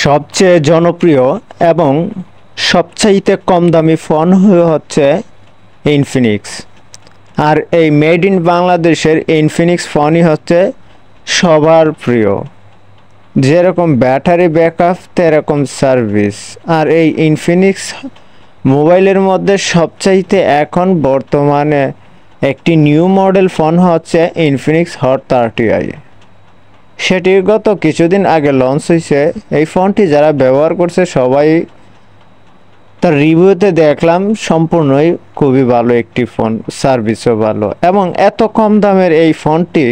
সবচেয়ে জনপ্রিয় এবং সবচাইতে কম দামি ফোন হচ্ছে ইনফিনিক্স। আর এই মেড ইন বাংলাদেশের ইনফিনিক্স ফোনই হচ্ছে সবার প্রিয়। যেরকম ব্যাটারি ব্যাকআপ তেরকম সার্ভিস। আর এই ইনফিনিক্স মোবাইলের মধ্যে সবচাইতে এখন বর্তমানে একটি নিউ মডেল ফোন হচ্ছে ইনফিনিক্স হট 30i। সেটি গত কিছুদিন আগে লঞ্চ হয়েছে। এই ফোনটি যারা ব্যবহার করছে সবাই তার রিভিউতে দেখলাম সম্পূর্ণই খুবই ভালো একটি ফোন, সার্ভিসও ভালো, এবং এত কম দামের এই ফোনটি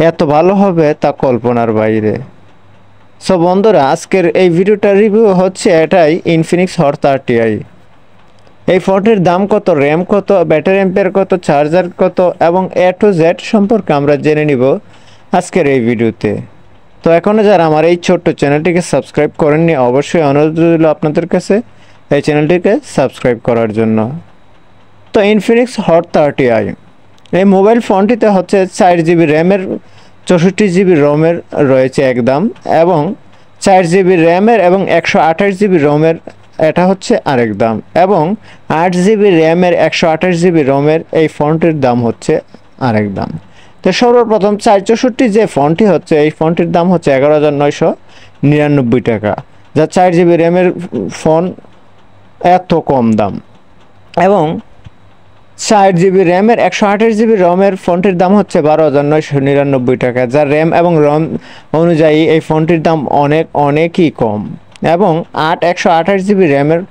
এত ভালো হবে তা কল্পনার বাইরে। সো বন্ধুরা, আজকের এই ভিডিওটার রিভিউ হচ্ছে এটাই, ইনফিনিক্স হট 30i। এই ফোনটির দাম কত, র্যাম কত, ব্যাটারি এম্পিয়ার কত, চার্জার কত এবং A to Z সম্পর্কে আমরা জেনে নিব আজকের এই ভিডিওতে। তো এখনও যারা আমার এই ছোট্ট চ্যানেলটিকে সাবস্ক্রাইব করেননি, অবশ্যই অনুরোধ রইল আপনাদের কাছে এই চ্যানেলটিকে সাবস্ক্রাইব করার জন্য। তো ইনফিনিক্স হট 30i এই মোবাইল ফোনটিতে হচ্ছে 4GB র্যামের 64GB রোমের রয়েছে একদম, এবং 4GB র্যামের এবং 128GB রোমের এটা হচ্ছে আরেক দাম, এবং 8GB র্যামের 128GB রোমের এই ফোনটির দাম হচ্ছে আরেক দাম। তো সর্বপ্রথম 464 যে ফোনটি হচ্ছে, এই ফোনটির দাম হচ্ছে 11,999 টাকা, যা 4GB র্যামের ফোন এত কম দাম। এবং 4GB র্যামের 128GB রোমের ফোনটির দাম হচ্ছে 12,999 টাকা, যা র্যাম এবং রোম অনুযায়ী এই ফোনটির দাম অনেকই কম। এবং 128GB র্যামের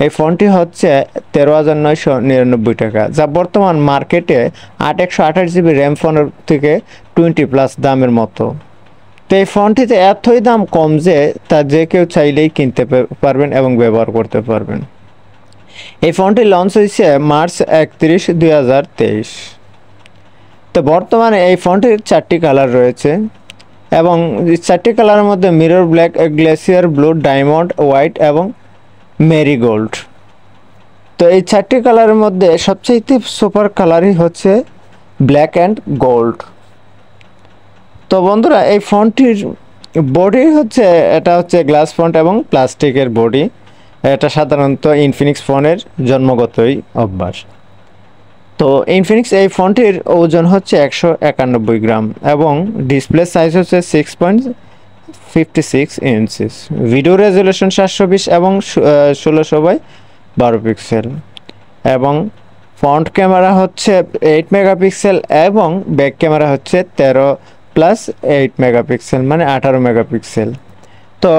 এই ফোনটি হচ্ছে 13,999 টাকা, যা বর্তমান মার্কেটে 128GB র্যাম ফোনের থেকে 20+ দামের মতো। তো এই ফোনটিতে এতই দাম কম যে তা যে কেউ চাইলেই কিনতে পারবেন এবং ব্যবহার করতে পারবেন। এই ফোনটি লঞ্চ হয়েছে মার্চ 31, 2023। তো বর্তমানে এই ফোনটির 4টি কালার রয়েছে, এবং 4টি কালারের মধ্যে mirror black, glacier blue, diamond white এবং মেরিগোল্ড। তো এই 4টি কালারের মধ্যে সবচেয়ে সুপার কালারই হচ্ছে ব্ল্যাক অ্যান্ড গোল্ড। তো বন্ধুরা, এই ফোনটির বডি হচ্ছে, এটা হচ্ছে গ্লাস ফ্রন্ট এবং প্লাস্টিকের বডি। এটা সাধারণত ইনফিনিক্স ফোনের জন্মগতই অভ্যাস। তো ইনফিনিক্স এই ফোনটির ওজন হচ্ছে 191 গ্রাম, এবং ডিসপ্লে সাইজ হচ্ছে 6.56 ইঞ্চিস। ভিডিও রেজলিউশন 720 এবং 16x12 পিক্সেল, এবং ফ্রন্ট ক্যামেরা হচ্ছে 8 মেগাপিক্সেল, এবং ব্যাক ক্যামেরা হচ্ছে 13+8 মেগাপিক্সেল, মানে 18 মেগাপিক্সেল। তো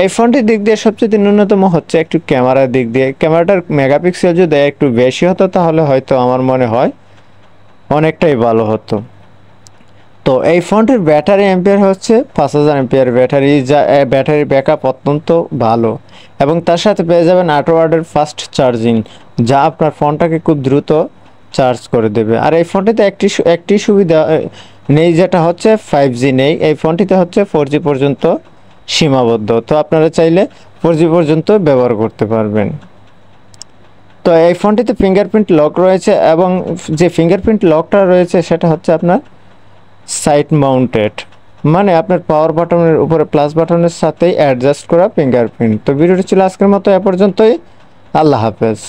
এই ফোনটির দিক দিয়ে সবচেয়ে ন্যূনতম হচ্ছে একটু ক্যামেরার দিক দিয়ে। ক্যামেরাটার মেগাপিক্সেল যদি একটু বেশি হতো তাহলে হয়তো আমার মনে হয় অনেকটাই ভালো হতো। তো এই ফোনটির ব্যাটারি এম্পিয়ার হচ্ছে 5000 এম্পিয়ার ব্যাটারি, যা ব্যাটারি ব্যাকআপ অত্যন্ত ভালো, এবং তার সাথে পেয়ে যাবেন 8 ওয়াটের ফাস্ট চার্জিং, যা আপনার ফোনটাকে খুব দ্রুত চার্জ করে দেবে। আর এই ফোনটিতে একটি সুবিধা নেই, যেটা হচ্ছে 5G নেই। এই ফোনটিতে হচ্ছে 4G পর্যন্ত সীমাবদ্ধ। তো আপনারা চাইলে 4G পর্যন্ত ব্যবহার করতে পারবেন। তো এই ফোনটিতে ফিঙ্গারপ্রিন্ট লক রয়েছে, এবং যে ফিঙ্গারপ্রিন্ট লকটা রয়েছে সেটা হচ্ছে আপনার সাইড মাউন্টেড, মানে আপনার পাওয়ার বাটনের উপরে প্লাস বাটনের সাথেই অ্যাডজাস্ট করা ফিঙ্গারপ্রিন্ট। তো ভিডিওটি ছিল আজকের মতো এ পর্যন্তই। আল্লাহ হাফেজ।